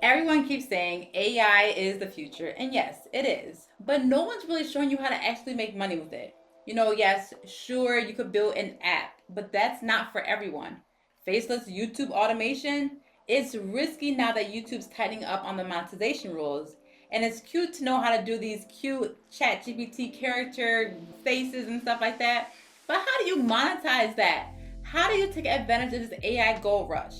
Everyone keeps saying AI is the future, and yes, it is. But no one's really showing you how to actually make money with it. Yes, sure, you could build an app, but that's not for everyone. Faceless YouTube automation, it's risky now that YouTube's tightening up on the monetization rules. And it's cute to know how to do these cute chat GPT character faces and stuff like that. But how do you monetize that? How do you take advantage of this AI gold rush?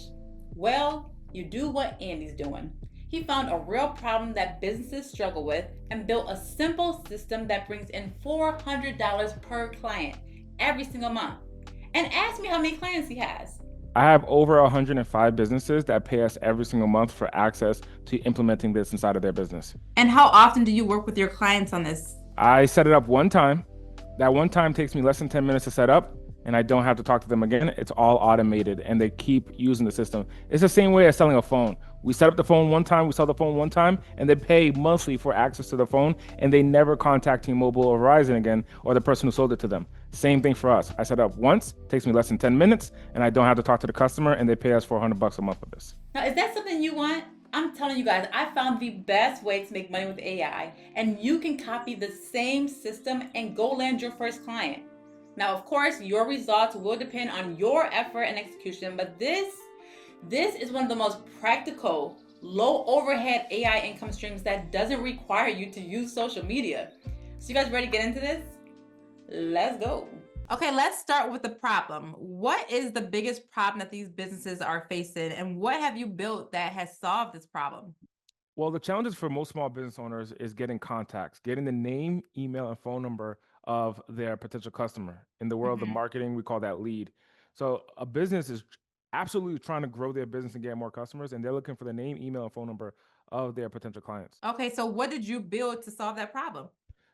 Well, you do what Andy's doing. He found a real problem that businesses struggle with and built a simple system that brings in $400 per client every single month. And ask me how many clients he has. I have over 105 businesses that pay us every single month for access to implementing this inside of their business. And how often do you work with your clients on this? I set it up one time. That one time takes me less than 10 minutes to set up, and I don't have to talk to them again. It's all automated, and they keep using the system. It's the same way as selling a phone. We set up the phone one time, we sell the phone one time, and they pay monthly for access to the phone, and they never contact T-Mobile or Verizon again, or the person who sold it to them. Same thing for us. I set up once, takes me less than 10 minutes, and I don't have to talk to the customer, and they pay us $400 a month for this. Now, is that something you want? I'm telling you guys, I found the best way to make money with AI, and you can copy the same system and go land your first client. Now, of course, your results will depend on your effort and execution, but this is one of the most practical, low overhead AI income streams that doesn't require you to use social media. So you guys ready to get into this? Let's go. Okay, let's start with the problem. What is the biggest problem that these businesses are facing, and what have you built that has solved this problem? Well, the challenges for most small business owners is getting contacts, getting the name, email, and phone number of their potential customer. In the world of Mhm. marketing, we call that lead. So a business is absolutely trying to grow their business and get more customers, and they're looking for the name, email, and phone number of their potential clients. Okay, so what did you build to solve that problem?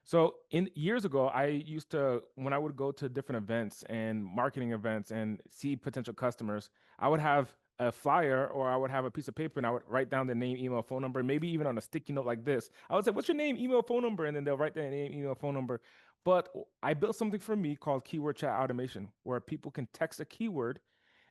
So in years ago, I used to when I would go to different events and marketing events and see potential customers, I would have a flyer or I would have a piece of paper and I would write down their name, email, phone number, maybe even on a sticky note like this. I would say, "What's your name, email, phone number?" And then they'll write their name, email, phone number. But I built something for me called keyword chat automation, where people can text a keyword,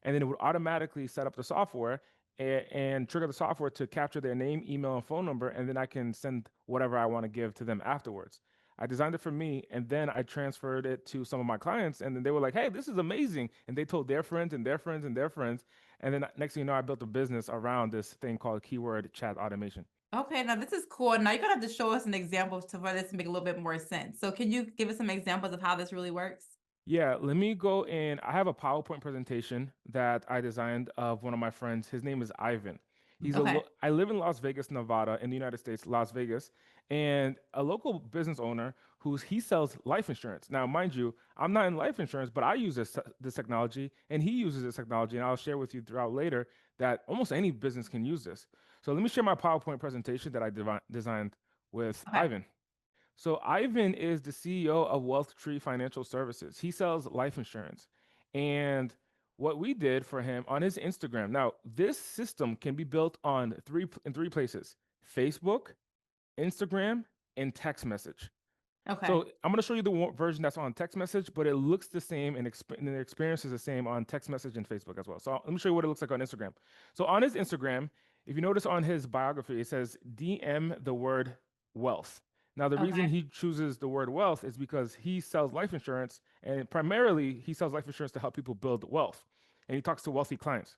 and then it would automatically set up the software and trigger the software to capture their name, email, and phone number, and then I can send whatever I want to give to them afterwards. I designed it for me, and then I transferred it to some of my clients, and then they were like, "Hey, this is amazing!" And they told their friends and their friends and their friends, and then next thing you know, I built a business around this thing called keyword chat automation. Okay, now this is cool. Now you're gonna have to show us an example to for this to make a little bit more sense. So can you give us some examples of how this really works? Yeah, let me go in. I have a PowerPoint presentation that I designed of one of my friends. His name is Ivan. Okay. I live in Las Vegas, Nevada, in the United States, Las Vegas, and a local business owner he sells life insurance. Now, mind you, I'm not in life insurance, but I use this technology, and he uses this technology, and I'll share with you throughout later that almost any business can use this. So let me share my PowerPoint presentation that I designed with Okay. Ivan. So Ivan is the CEO of Wealth Tree Financial Services. He sells life insurance. And what we did for him on his Instagram. Now, this system can be built on three places: Facebook, Instagram, and text message. Okay. So I'm going to show you the version that's on text message, but it looks the same and the experience is the same on text message and Facebook as well. So let me show you what it looks like on Instagram. So on his Instagram, if you notice on his biography, it says DM the word wealth. Now, the reason Okay. he chooses the word wealth is because he sells life insurance, and primarily he sells life insurance to help people build wealth. And he talks to wealthy clients.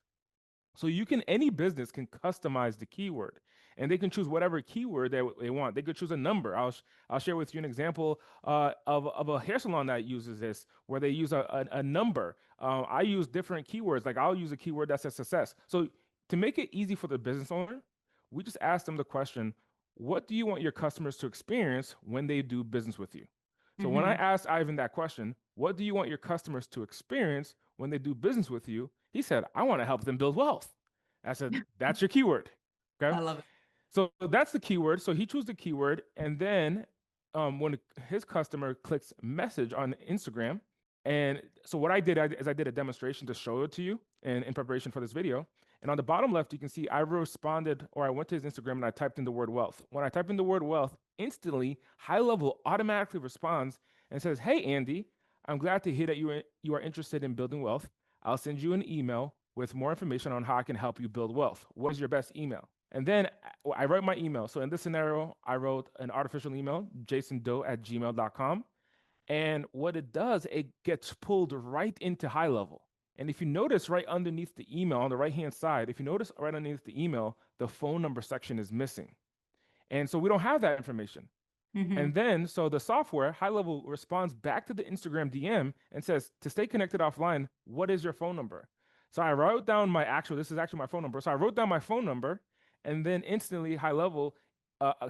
So any business can customize the keyword, and they can choose whatever keyword they want. They could choose a number. I'll share with you an example of a hair salon that uses this, where they use a number. I use different keywords. Like I'll use a keyword that says success. So to make it easy for the business owner, we just ask them the question: what do you want your customers to experience when they do business with you? So when I Mm-hmm. asked Ivan that question, what do you want your customers to experience when they do business with you? He said, I want to help them build wealth. I said, that's your keyword. Okay. I love it. So that's the keyword. So he chose the keyword. And then when his customer clicks message on Instagram, and so what I did is I did a demonstration to show it to you in preparation for this video. And on the bottom left, you can see I responded, or I went to his Instagram and I typed in the word wealth. When I type in the word wealth, instantly High Level automatically responds and says, "Hey Andy, I'm glad to hear that you are interested in building wealth. I'll send you an email with more information on how I can help you build wealth. What is your best email?" And then I write my email. So in this scenario, I wrote an artificial email, jasondoe@gmail.com. And what it does, it gets pulled right into high level. And if you notice right underneath the email on the right hand side, if you notice right underneath the email, the phone number section is missing. And so we don't have that information. And Mm-hmm. then, so the software, high level, responds back to the Instagram DM and says, to stay connected offline, what is your phone number? So I wrote down this is actually my phone number. So I wrote down my phone number, and then instantly, high level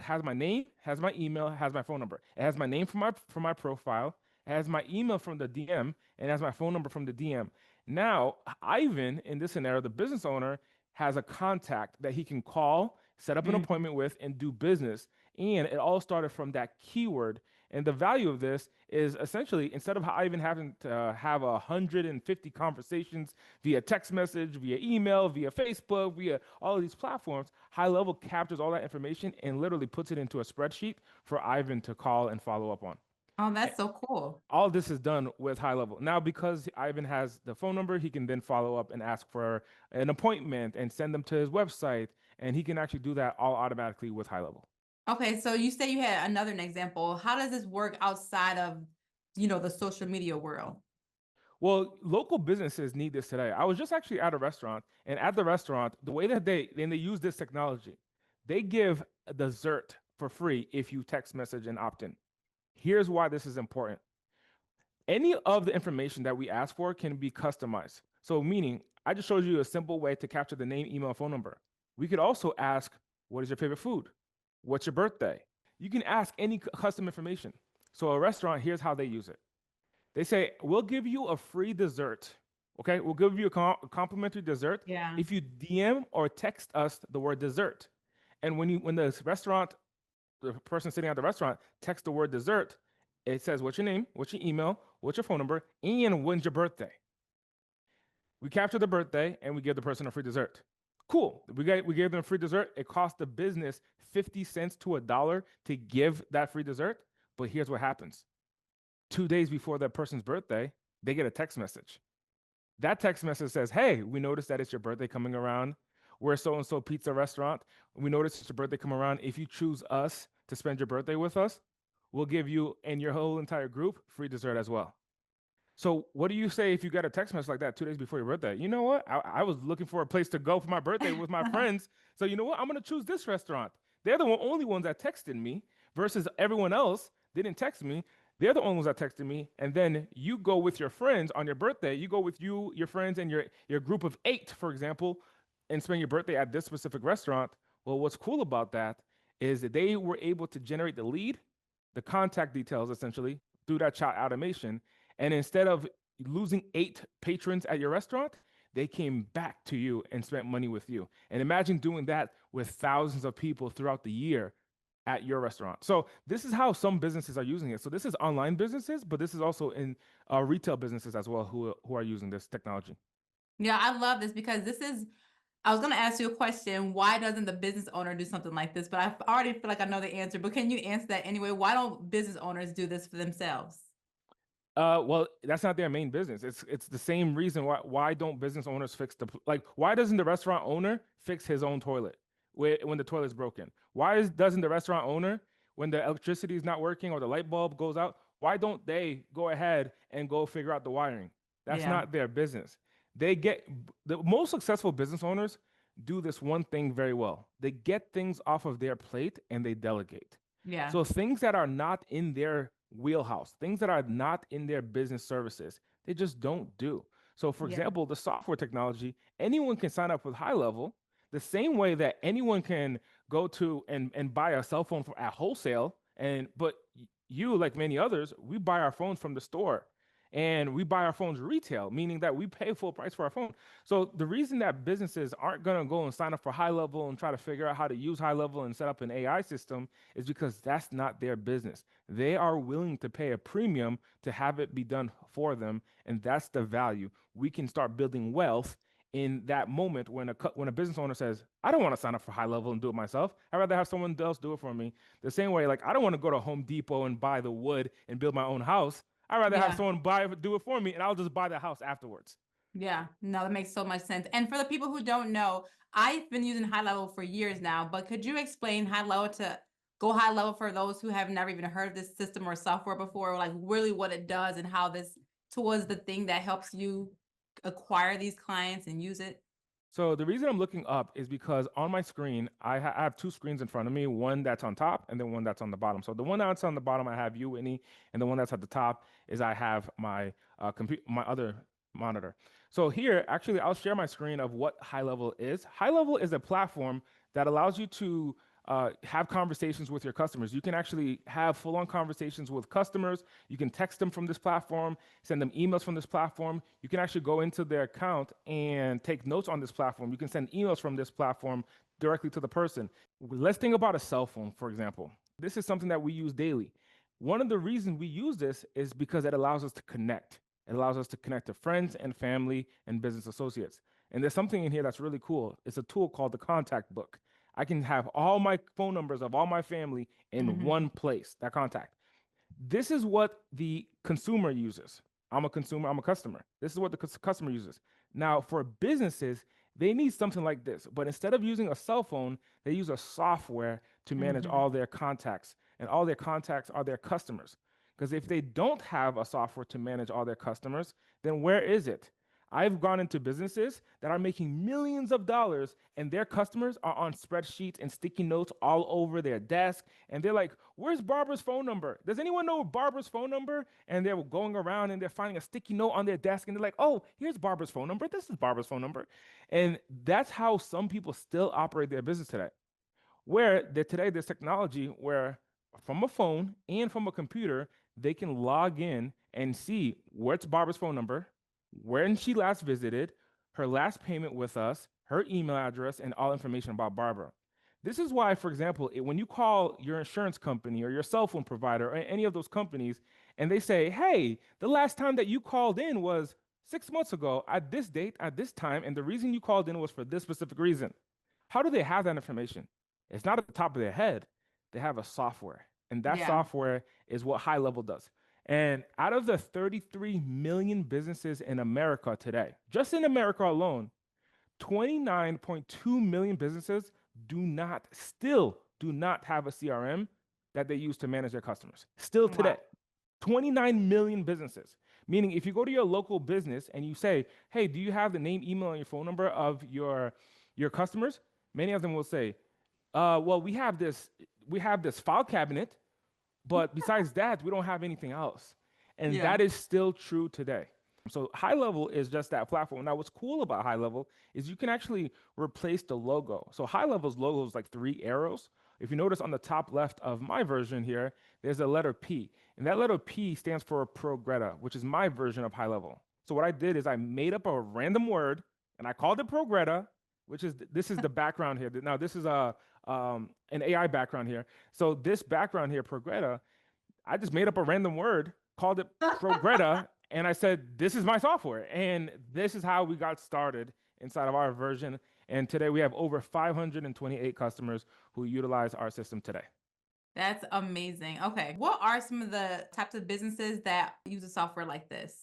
has my name, has my email, has my phone number. It has my name from my profile, it has my email from the DM, and it has my phone number from the DM. Now, Ivan, in this scenario, the business owner, has a contact that he can call, set up an Mm-hmm. appointment with, and do business. And it all started from that keyword. And the value of this is essentially, instead of even having to have 150 conversations via text message, via email, via Facebook, via all of these platforms, high level captures all that information and literally puts it into a spreadsheet for Ivan to call and follow up on. Oh, that's so cool. All of this is done with high level. Now, because Ivan has the phone number, he can then follow up and ask for an appointment and send them to his website. And he can actually do that all automatically with high level. Okay, so you say you had another example. How does this work outside of, the social media world? Well, local businesses need this today. I was just actually at a restaurant, and at the restaurant, the way that they use this technology, they give a dessert for free if you text message and opt in. Here's why this is important. Any of the information that we ask for can be customized. So, meaning, I just showed you a simple way to capture the name, email, phone number. We could also ask, what is your favorite food? What's your birthday? You can ask any custom information. So, a restaurant, here's how they use it. They say, we'll give you a free dessert. Okay, we'll give you a complimentary dessert Yeah. if you DM or text us the word dessert. And when the restaurant, the person sitting at the restaurant texts the word dessert, it says, what's your name, what's your email, what's your phone number, and when's your birthday. We capture the birthday and we give the person a free dessert. Cool. We gave them free dessert. It cost the business 50 cents to a dollar to give that free dessert. But here's what happens. 2 days before that person's birthday, they get a text message. That text message says, hey, we noticed that it's your birthday coming around. We're so and so pizza restaurant. We noticed it's your birthday coming around. If you choose us to spend your birthday with us, we'll give you and your whole entire group free dessert as well. So, what do you say if you got a text message like that 2 days before your birthday? You know what? I was looking for a place to go for my birthday with my friends. So, you know what? I'm going to choose this restaurant. They're the only ones that texted me versus everyone else didn't text me. They're the only ones that texted me. And then you go with your friends on your birthday. You go with your friends, and your group of 8, for example, and spend your birthday at this specific restaurant. Well, what's cool about that is that they were able to generate the lead, the contact details essentially through that chat automation. And instead of losing 8 patrons at your restaurant, they came back to you and spent money with you. And imagine doing that with thousands of people throughout the year at your restaurant. So this is how some businesses are using it. So this is online businesses, but this is also in retail businesses as well who are using this technology. Yeah, I love this because I was going to ask you a question. Why doesn't the business owner do something like this? But I already feel like I know the answer. But can you answer that anyway? Why don't business owners do this for themselves? Well, that's not their main business. It's the same reason why don't business owners fix like why doesn't the restaurant owner fix his own toilet when the toilet's broken? Doesn't the restaurant owner when the electricity is not working or the light bulb goes out? Why don't they go ahead and go figure out the wiring? That's Yeah. not their business. They get the most successful business owners do this one thing very well. They get things off of their plate and they delegate. Yeah. So things that are not in their wheelhouse, things that are not in their business services, they just don't do. So, for Yeah. example, the software technology, anyone can sign up with high level the same way that anyone can go to and buy a cell phone at wholesale. But you, like many others, we buy our phones from the store and we buy our phones retail, meaning that we pay full price for our phone. So the reason that businesses aren't going to go and sign up for high level and try to figure out how to use high level and set up an AI system is because that's not their business. They are willing to pay a premium to have it be done for them, and that's the value. We can start building wealth in that moment when a business owner says, "I don't want to sign up for high level and do it myself. I'd rather have someone else do it for me." The same way, like I don't want to go to Home Depot and buy the wood and build my own house. I'd rather have Yeah. someone do it for me, and I'll just buy the house afterwards. Yeah. No, that makes so much sense. And for the people who don't know, I've been using high level for years now, but could you explain high level to go high level for those who have never even heard of this system or software before, like really what it does and how this tool is the thing that helps you acquire these clients and use it? So the reason I'm looking up is because on my screen, I have two screens in front of me, one that's on top and then one that's on the bottom. So the one that's on the bottom, I have you, Whitney, and the one that's at the top is I have my my other monitor. So here, actually, I'll share my screen of what High Level is. High Level is a platform that allows you to have conversations with your customers. You can actually have full-on conversations with customers. You can text them from this platform, send them emails from this platform. You can actually go into their account and take notes on this platform. You can send emails from this platform directly to the person. Let's think about a cell phone, for example. This is something that we use daily. One of the reasons we use this is because it allows us to connect. It allows us to connect to friends and family and business associates. And there's something in here that's really cool. It's a tool called the contact book. I can have all my phone numbers of all my family in Mm-hmm. one place, that contact. This is what the consumer uses. I'm a consumer, I'm a customer. This is what the customer uses. Now, for businesses, they need something like this, but instead of using a cell phone, they use a software to manage Mm-hmm. all their contacts, and all their contacts are their customers. Because if they don't have a software to manage all their customers, then where is it? I've gone into businesses that are making millions of dollars and their customers are on spreadsheets and sticky notes all over their desk. And they're like, where's Barbara's phone number? Does anyone know Barbara's phone number? And they're going around and they're finding a sticky note on their desk and they're like, oh, here's Barbara's phone number. This is Barbara's phone number. And that's how some people still operate their business today. Where today there's technology where from a phone and from a computer, they can log in and see what's Barbara's phone number, when she last visited, her last payment with us, her email address, and all information about Barbara. This is why, for example, when you call your insurance company or your cell phone provider or any of those companies, and they say, hey, the last time that you called in was 6 months ago at this date, at this time, and the reason you called in was for this specific reason. How do they have that information? It's not at the top of their head. They have a software, and that Yeah. software is what High Level does. And out of the 33 million businesses in America today, just in America alone, 29.2 million businesses still do not have a CRM that they use to manage their customers. Still Wow. today, 29 million businesses. Meaning, if you go to your local business and you say, hey, do you have the name, email, and your phone number of your customers? Many of them will say, well, we have this file cabinet, but besides that, we don't have anything else. And Yeah. that is still true today. So High Level is just that platform. Now, what's cool about High Level is you can actually replace the logo. So High Level's logo is like three arrows. If you notice on the top left of my version here, there's a letter P. And that letter P stands for Progretta, which is my version of High Level. So what I did is I made up a random word and I called it Progretta, which is this is the background here. Now this is an AI background here. So this background here, Progretta, I just made up a random word, called it Progretta, and I said, this is my software. And this is how we got started inside of our version. And today we have over 528 customers who utilize our system today. That's amazing. Okay. What are some of the types of businesses that use a software like this?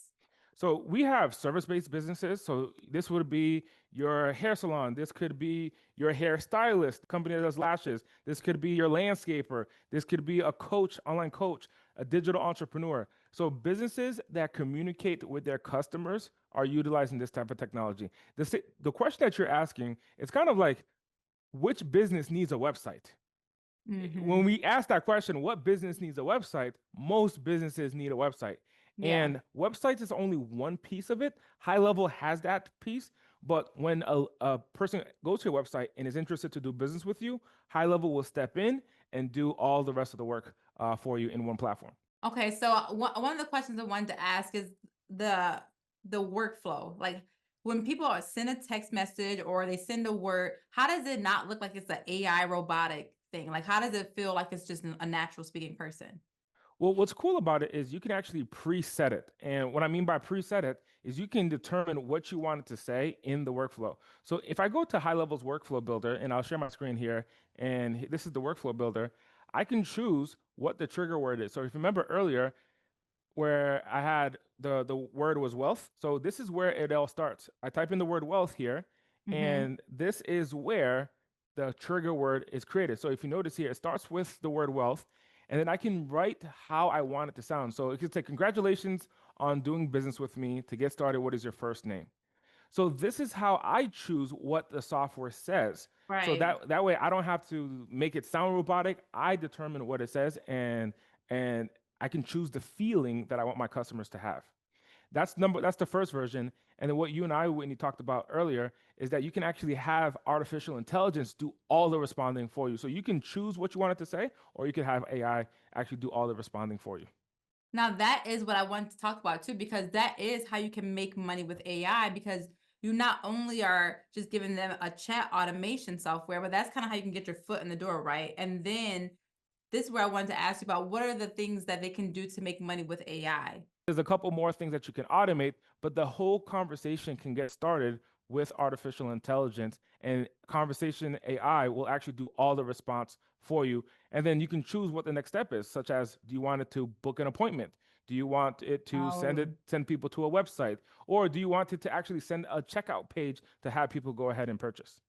So we have service-based businesses. So this would be your hair salon. This could be your hairstylist, company that does lashes. This could be your landscaper. This could be a coach, online coach, a digital entrepreneur. So businesses that communicate with their customers are utilizing this type of technology. The question that you're asking, it's kind of like which business needs a website? When Mm-hmm. we ask that question, what business needs a website? Most businesses need a website. Yeah. And websites is only one piece of it. High Level has that piece. But when a person goes to your website and is interested to do business with you, High Level will step in and do all the rest of the work for you in one platform. Okay. So one of the questions I wanted to ask is the the workflow. Like when people send a text message or they send a word, how does it not look like it's an AI robotic thing? Like how does it feel like it's just a natural speaking person? Well, what's cool about it is you can actually preset it. And what I mean by preset it is you can determine what you want it to say in the workflow. So if I go to High Level's workflow builder, and I'll share my screen here, and this is the workflow builder, I can choose what the trigger word is. So if you remember earlier, where I had the word was wealth. So this is where it all starts. I type in the word wealth here, Mm-hmm. And this is where the trigger word is created. So if you notice here, it starts with the word wealth, and then I can write how I want it to sound. So it could say, congratulations on doing business with me. To get started, what is your first name? So this is how I choose what the software says. So Right. that way I don't have to make it sound robotic. I determine what it says, and I can choose the feeling that I want my customers to have. That's the first version. And then what you and I, Whitney, talked about earlier is that you can actually have artificial intelligence do all the responding for you. So you can choose what you want it to say, or you can have AI actually do all the responding for you. Now that is what I wanted to talk about too, because that is how you can make money with AI, because you not only are just giving them a chat automation software, but that's kind of how you can get your foot in the door, right? And then this is where I wanted to ask you about what are the things that they can do to make money with AI? There's a couple more things that you can automate, but the whole conversation can get started with artificial intelligence, and conversation AI will actually do all the response for you. And then you can choose what the next step is, such as, do you want it to book an appointment? Do you want it to Oh, send people to a website? Or do you want it to actually send a checkout page to have people go ahead and purchase?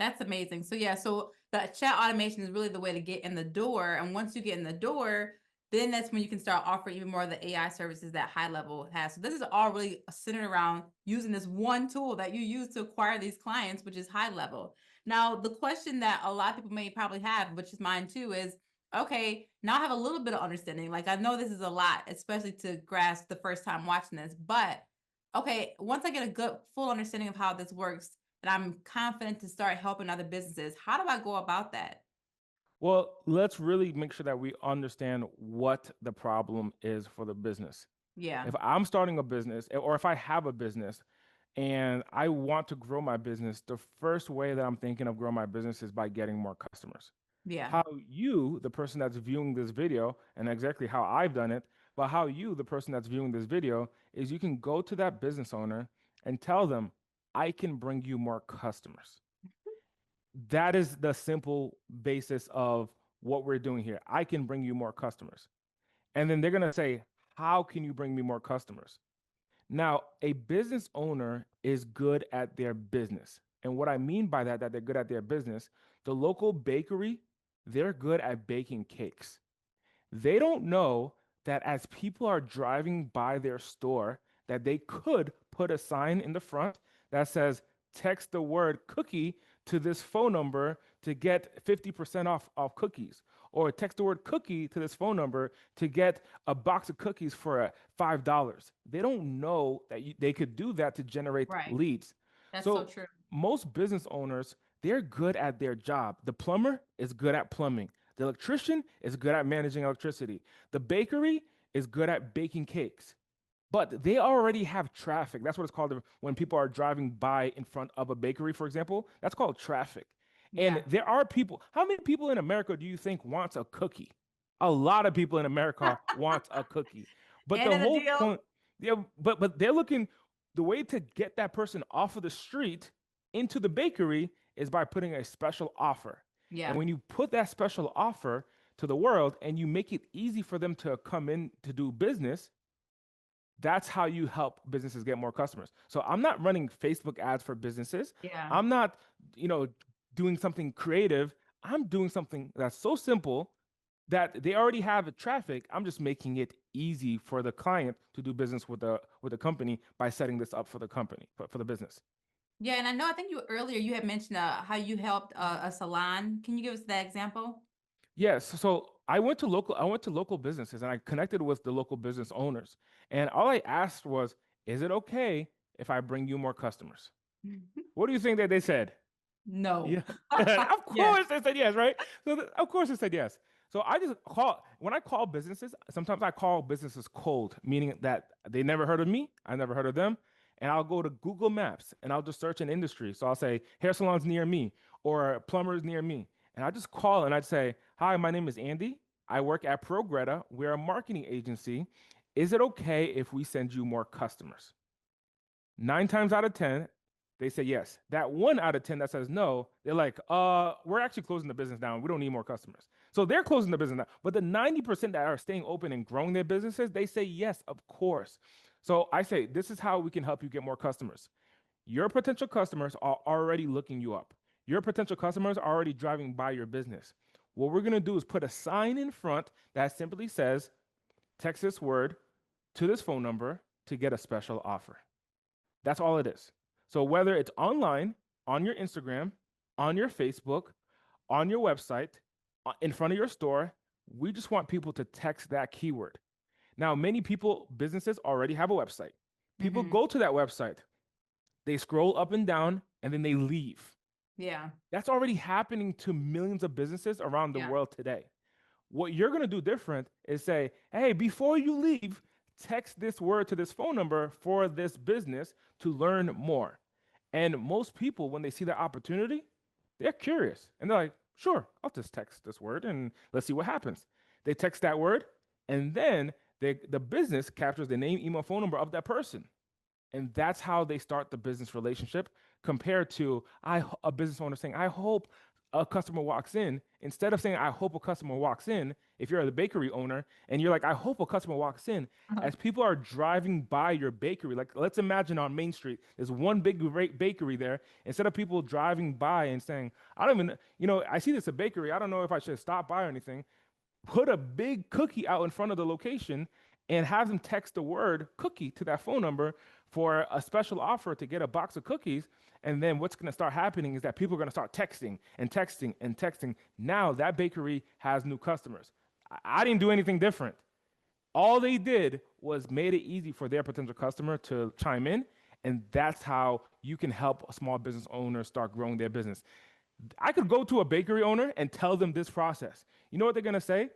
that's amazing. So yeah, so the chat automation is really the way to get in the door. And once you get in the door, then that's when you can start offering even more of the AI services that high level has. So this is all really centered around using this one tool that you use to acquire these clients, which is high level. Now, the question that a lot of people may probably have, which is mine too, is okay, now I have a little bit of understanding. Like I know this is a lot, especially to grasp the first time watching this, but okay, once I get a good full understanding of how this works, and I'm confident to start helping other businesses. How do I go about that? Well, let's really make sure that we understand what the problem is for the business. Yeah. If I'm starting a business, or if I have a business and I want to grow my business, the first way that I'm thinking of growing my business is by getting more customers. Yeah. How you, the person that's viewing this video, and exactly how I've done it, but how you, the person that's viewing this video, is you can go to that business owner and tell them, I can bring you more customers. That is the simple basis of what we're doing here. I can bring you more customers. And then they're going to say, how can you bring me more customers? Now, a business owner is good at their business. And what I mean by that, that they're good at their business, the local bakery, they're good at baking cakes. They don't know that as people are driving by their store, that they could put a sign in the front that says, text the word cookie to this phone number to get 50% off cookies. Or text the word cookie to this phone number to get a box of cookies for $5. They don't know that they could do that to generate Right. leads. That's so So true. most business owners, they're good at their job. The plumber is good at plumbing. The electrician is good at managing electricity. The bakery is good at baking cakes. But they already have traffic. That's what it's called when people are driving by in front of a bakery, for example. That's called traffic. And Yeah. there are people. How many people in America do you think wants a cookie? A lot of people in America want a cookie. But And the in the whole deal. point, yeah, but they're looking, the way to get that person off of the street into the bakery is by putting a special offer. And Yeah. when you put that special offer to the world and you make it easy for them to come in to do business, that's how you help businesses get more customers. So I'm not running Facebook ads for businesses. Yeah. I'm not, you know, doing something creative. I'm doing something that's so simple that they already have the traffic. I'm just making it easy for the client to do business with the company by setting this up for the company, for the business. Yeah. And I know, I think you earlier you had mentioned how you helped a salon. Can you give us that example? Yes. So I went to local businesses and I connected with the local business owners. And all I asked was, is it okay if I bring you more customers? What do you think that they said? No. Yeah, of Yes. course they said yes, right? So of course they said yes. So I just call when I call businesses. Sometimes I call businesses cold, meaning that they never heard of me, I never heard of them, and I'll go to Google Maps and I'll just search an industry. So I'll say hair salons near me or plumbers near me, and I just call and I'd say, "Hi, my name is Andy. I work at ProGreta. We're a marketing agency. Is it okay if we send you more customers?" 9 times out of 10, they say yes. That 1 out of 10 that says no, they're like, we're actually closing the business down. We don't need more customers. So they're closing the business down. But the 90% that are staying open and growing their businesses, they say yes, of course. So I say, this is how we can help you get more customers. Your potential customers are already looking you up. Your potential customers are already driving by your business. What we're going to do is put a sign in front that simply says, text this word to this phone number to get a special offer. That's all it is. So whether it's online, on your Instagram, on your Facebook, on your website, in front of your store, we just want people to text that keyword. Now, many people, businesses already have a website. People Mm-hmm. go to that website, they scroll up and down, and then they leave. Yeah. That's already happening to millions of businesses around the Yeah. world today. What you're going to do different is say, hey, before you leave, text this word to this phone number for this business to learn more. And most people, when they see that opportunity, they're curious and they're like, sure, I'll just text this word and let's see what happens. They text that word, and then the business captures the name, email, phone number of that person. And that's how they start the business relationship compared to a business owner saying, I hope a customer walks in. Instead of saying, I hope a customer walks in, if you're the bakery owner and you're like, I hope a customer walks in, Uh-huh. as people are driving by your bakery, like let's imagine on Main Street, there's one big bakery there. Instead of people driving by and saying, I don't even, I see this a bakery. I don't know if I should stop by or anything, put a big cookie out in front of the location and have them text the word cookie to that phone number for a special offer to get a box of cookies. And then what's going to start happening is that people are going to start texting and texting and texting. Now that bakery has new customers. I didn't do anything different. All they did was made it easy for their potential customer to chime in. And that's how you can help a small business owner start growing their business. I could go to a bakery owner and tell them this process. You know what they're going to say?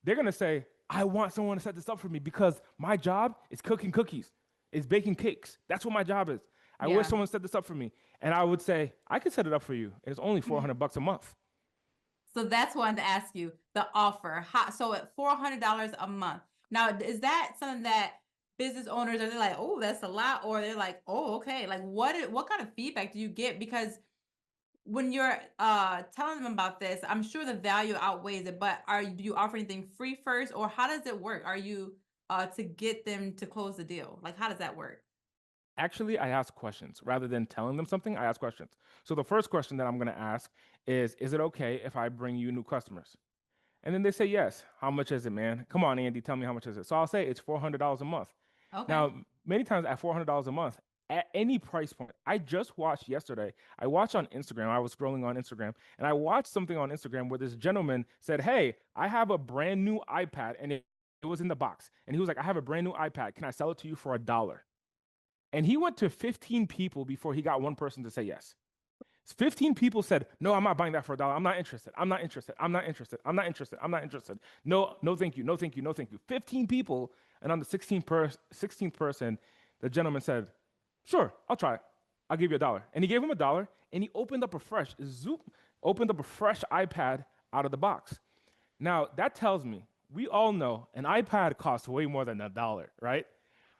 They're going to say, I want someone to set this up for me because my job is cooking cookies, is baking cakes. That's what my job is. I wish Yeah. someone set this up for me. And I would say, I can set it up for you. It's only $400 a month. So that's what I wanted to ask you. The offer. So at $400 a month. Now, is that something that business owners are they like, oh, that's a lot, or they're like, oh, okay. Like, what kind of feedback do you get? Because when you're telling them about this, I'm sure the value outweighs it. But do you offer anything free first, or how does it work? Are you to get them to close the deal? Like, how does that work? Actually, I ask questions. Rather than telling them something, I ask questions. So the first question that I'm going to ask is it okay if I bring you new customers? And then they say yes. How much is it, man? Come on, Andy, tell me how much is it. So I'll say it's $400 a month. Okay. Now, many times at $400 a month, at any price point, I just watched yesterday. I watched on Instagram. I was scrolling on Instagram, and I watched something on Instagram where this gentleman said, hey, I have a brand new iPad, and it was in the box. And he was like, I have a brand new iPad. Can I sell it to you for $1? And he went to 15 people before he got one person to say yes. 15 people said, no, I'm not buying that for $1. I'm not interested. I'm not interested. I'm not interested. I'm not interested. I'm not interested. No, no, thank you. No, thank you. No, thank you. 15 people. And on the 16th person, the gentleman said, sure, I'll try it. I'll give you $1. And he gave him $1 and he opened up a fresh iPad out of the box. Now, that tells me, we all know an iPad costs way more than $1, right?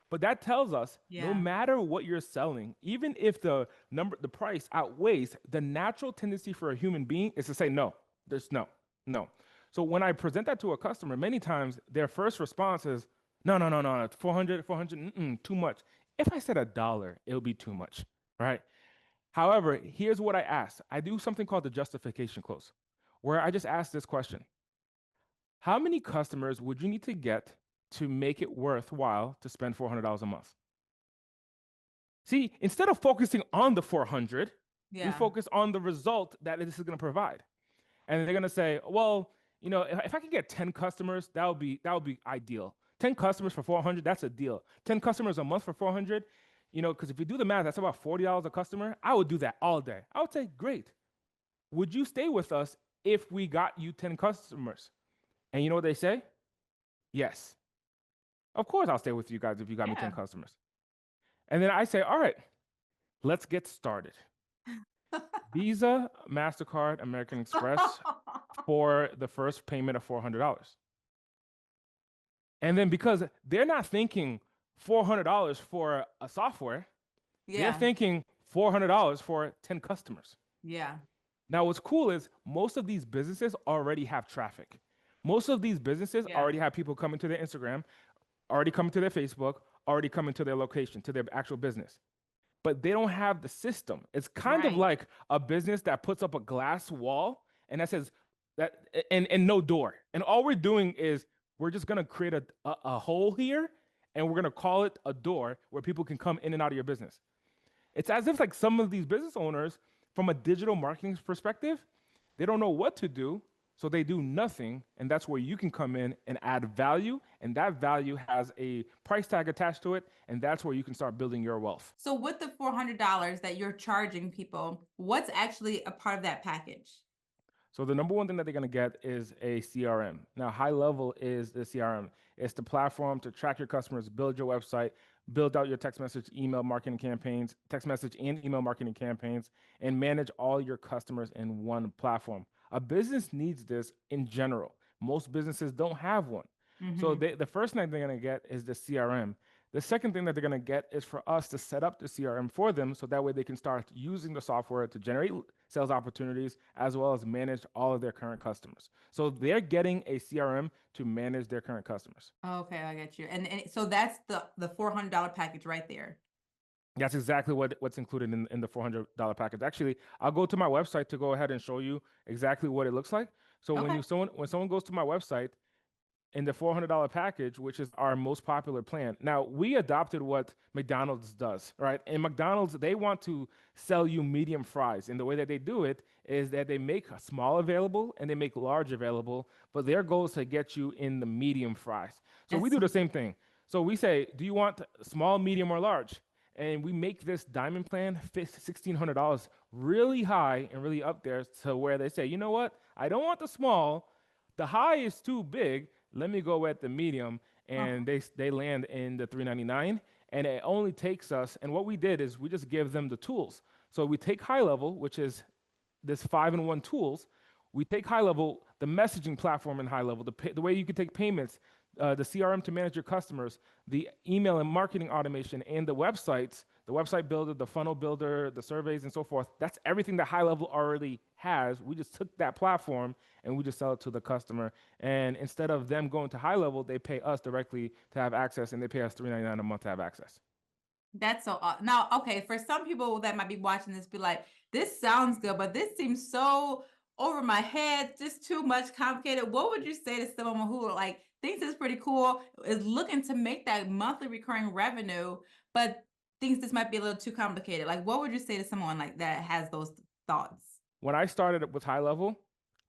But that tells us no Yeah. matter what you're selling, even if the price outweighs, the natural tendency for a human being is to say no. There's no, no. So when I present that to a customer, many times their first response is, no, no, no, no, 400, 400, too much. If I said $1, it'll be too much, right? However, here's what I ask. I do something called the justification clause, where I just ask this question: how many customers would you need to get to make it worthwhile to spend $400 a month? See, instead of focusing on the 400, we Yeah. focus on the result that this is going to provide. And they're going to say, well, if I can get 10 customers, that would be ideal. 10 customers for 400, that's a deal. 10 customers a month for 400, because if you do the math, that's about $40 a customer. I would do that all day. I would say, great. Would you stay with us if we got you 10 customers? And you know what they say? Yes. Of course, I'll stay with you guys if you got me 10 Yeah. customers. And then I say, all right, let's get started. Visa, MasterCard, American Express for the first payment of $400. And then because they're not thinking $400 for a software, they're Yeah. thinking $400 for 10 customers. Yeah. Now, what's cool is most of these businesses already have traffic. Most of these businesses Yeah. already have people coming to their Instagram, already coming to their Facebook, already coming to their location, to their actual business. but they don't have the system. It's kind of Right. like a business that puts up a glass wall and that says that and no door. And all we're doing is we're just gonna create a hole here and we're gonna call it a door where people can come in and out of your business. It's as if like some of these business owners, from a digital marketing perspective, they don't know what to do, so they do nothing, and that's where you can come in and add value, and that value has a price tag attached to it, and that's where you can start building your wealth. So with the $400 that you're charging people, what's actually a part of that package? So the number one thing that they're going to get is a CRM. Now, high level is the CRM. It's the platform to track your customers, build your website, build out your text message, email marketing campaigns, text message and email marketing campaigns, and manage all your customers in one platform. A business needs this in general. Most businesses don't have one. So Mm-hmm. the first thing they're going to get is the CRM. The second thing that they're going to get is for us to set up the CRM for them so that way they can start using the software to generate sales opportunities as well as manage all of their current customers. So they're getting a CRM to manage their current customers. Okay, I get you. And so that's the $400 package right there. That's exactly what's included in the $400 package. Actually, I'll go to my website to go ahead and show you exactly what it looks like. So Okay. when someone goes to my website, in the $400 package, which is our most popular plan. Now, we adopted what McDonald's does, right? And McDonald's, they want to sell you medium fries. And the way that they do it is that they make small available and they make large available, but their goal is to get you in the medium fries. So we That's do the same thing. So we say, do you want small, medium, or large? And we make this diamond plan $1,600 really high and really up there to where they say, you know what? I don't want the small. The high is too big. Let me go at the medium, uh, and they land in the 399, and it only takes us. And what we did is we just give them the tools. So we take high level, which is this 5-in-1 tools. We take high level, the messaging platform in high level, the way you can take payments, the CRM to manage your customers, the email and marketing automation, and the websites, the website builder, the funnel builder, the surveys, and so forth. That's everything that high level already has. We just took that platform and we just sell it to the customer. And instead of them going to high level, they pay us directly to have access, and they pay us $399 a month to have access. that's so now, okay, for some people that might be watching this, be like, this sounds good, but this seems so over my head, just too much complicated. What would you say to someone who like thinks it's pretty cool, is looking to make that monthly recurring revenue, but thinks this might be a little too complicated? Like, what would you say to someone like that has those thoughts? When I started with high level,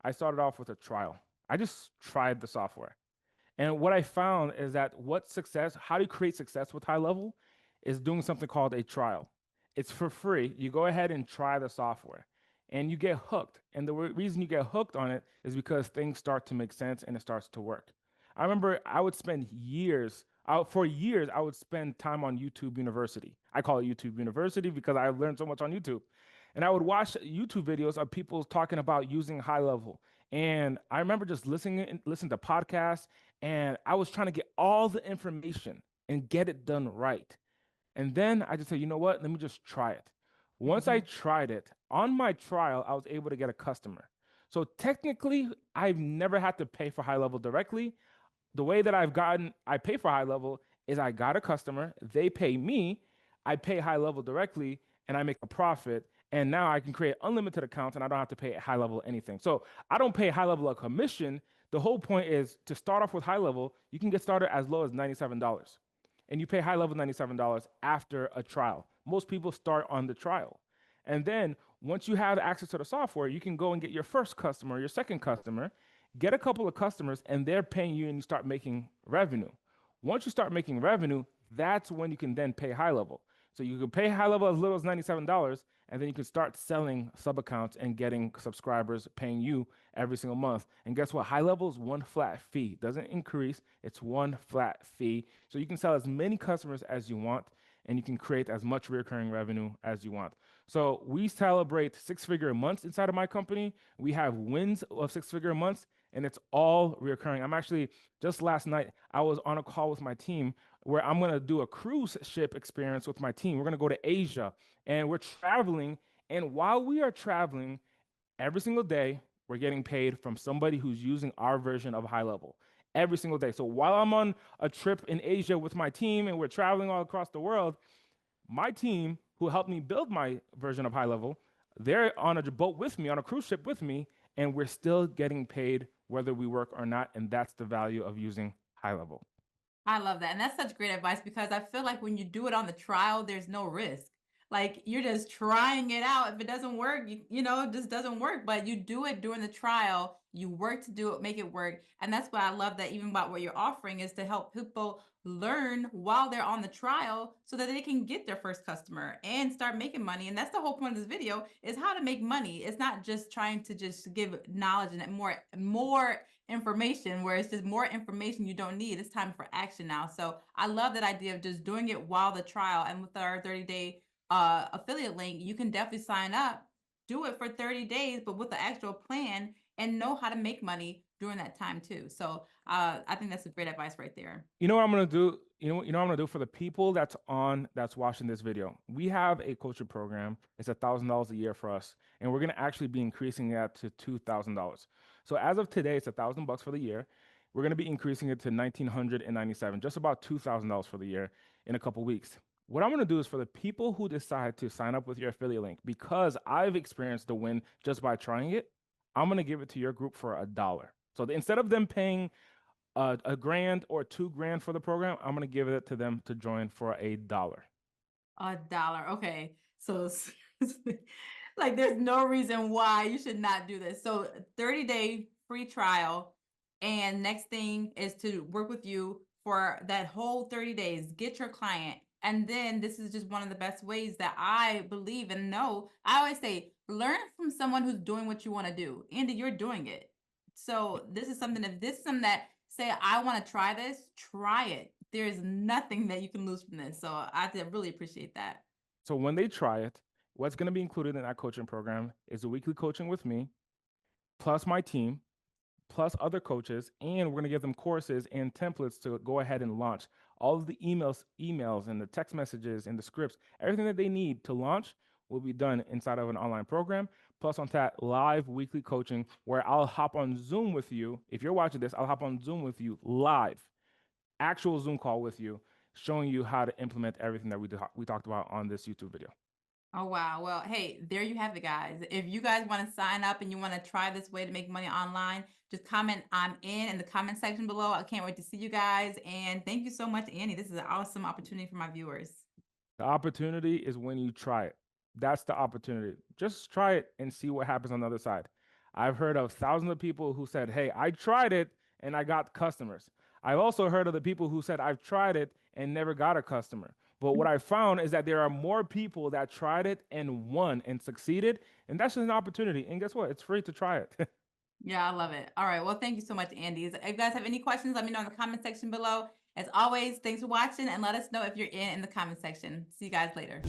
I started off with a trial. I just tried the software. And what I found is that how to create success with high level is doing something called a trial. It's for free. You go ahead and try the software and you get hooked. And the reason you get hooked on it is because things start to make sense and it starts to work. I remember I would spend for years, I would spend time on YouTube University. I call it YouTube University because I learned so much on YouTube. And I would watch YouTube videos of people talking about using high level. And I remember just listening to podcasts, and I was trying to get all the information and get it done right. And then I just said, you know what? Let me just try it. Once I Mhm. tried it, on my trial, I was able to get a customer. So technically, I've never had to pay for high level directly. The way that I pay for high level is I got a customer, they pay me, I pay high level directly, and I make a profit. And now I can create unlimited accounts and I don't have to pay high level anything. So I don't pay high level a commission. The whole point is to start off with high level, you can get started as low as $97. And you pay high level $97 after a trial. Most people start on the trial. And then once you have access to the software, you can go and get your first customer, your second customer, get a couple of customers, and they're paying you, and you start making revenue. Once you start making revenue, that's when you can then pay high level. So you can pay high level as little as $97, and then you can start selling sub accounts and getting subscribers paying you every single month. And guess what? High level is one flat fee. It doesn't increase, it's one flat fee. So you can sell as many customers as you want, and you can create as much recurring revenue as you want. So we celebrate 6-figure months inside of my company. We have wins of 6-figure months, and it's all recurring. I'm actually, just last night, I was on a call with my team where I'm going to do a cruise ship experience with my team. We're going to go to Asia, and we're traveling. And while we are traveling, every single day, we're getting paid from somebody who's using our version of high level every single day. So while I'm on a trip in Asia with my team and we're traveling all across the world, my team who helped me build my version of high level, they're on a boat with me, on a cruise ship with me, and we're still getting paid whether we work or not. And that's the value of using high level. I love that. And that's such great advice because I feel like when you do it on the trial, there's no risk. Like you're just trying it out. If it doesn't work, it just doesn't work. But you do it during the trial, you work to do it, make it work. And that's why I love that even about what you're offering is to help people learn while they're on the trial so that they can get their first customer and start making money. And that's the whole point of this video is how to make money. It's not just trying to just give knowledge and more information where it's just more information you don't need. It's time for action now. So I love that idea of just doing it while the trial. And with our 30-day affiliate link, you can definitely sign up, do it for 30 days, but with the actual plan and know how to make money during that time too. So I think that's a great advice right there. You know what I'm gonna do? You know what I'm gonna do for the people that's watching this video. We have a coaching program. It's $1,000 a year for us, and we're gonna actually be increasing that to $2,000. So as of today, it's $1,000 for the year. We're gonna be increasing it to 1,997, just about $2,000 for the year in a couple weeks. What I'm gonna do is for the people who decide to sign up with your affiliate link, because I've experienced the win just by trying it, I'm gonna give it to your group for $1. So instead of them paying a grand or $2,000 for the program, I'm gonna give it to them to join for $1. $1. Okay. So like there's no reason why you should not do this. So 30-day free trial. And next thing is to work with you for that whole 30 days, get your client. And then this is just one of the best ways that I believe and know. I always say, learn from someone who's doing what you want to do. Andy, you're doing it. So this is something, if this is something that say, I want to try this, try it. There's nothing that you can lose from this. So I really appreciate that. So when they try it, what's gonna be included in that coaching program is a weekly coaching with me, plus my team, plus other coaches, and we're gonna give them courses and templates to go ahead and launch. All of the emails and the text messages and the scripts, everything that they need to launch will be done inside of an online program. Plus on that live weekly coaching where I'll hop on Zoom with you. If you're watching this, I'll hop on Zoom with you live, actual Zoom call with you, showing you how to implement everything that we talked about on this YouTube video. Oh, wow. Well, hey, there you have it, guys. If you guys want to sign up and you want to try this way to make money online, just comment I'm in the comment section below. I can't wait to see you guys. And thank you so much, Annie. This is an awesome opportunity for my viewers. The opportunity is when you try it. That's the opportunity. Just try it and see what happens on the other side. I've heard of thousands of people who said, hey, I tried it and I got customers. I've also heard of the people who said, I've tried it and never got a customer. But what I found is that there are more people that tried it and won and succeeded. And that's just an opportunity. And guess what? It's free to try it. Yeah, I love it. All right. Well, thank you so much, Andy. If you guys have any questions, let me know in the comment section below. As always, thanks for watching and let us know if you're in the comment section. See you guys later.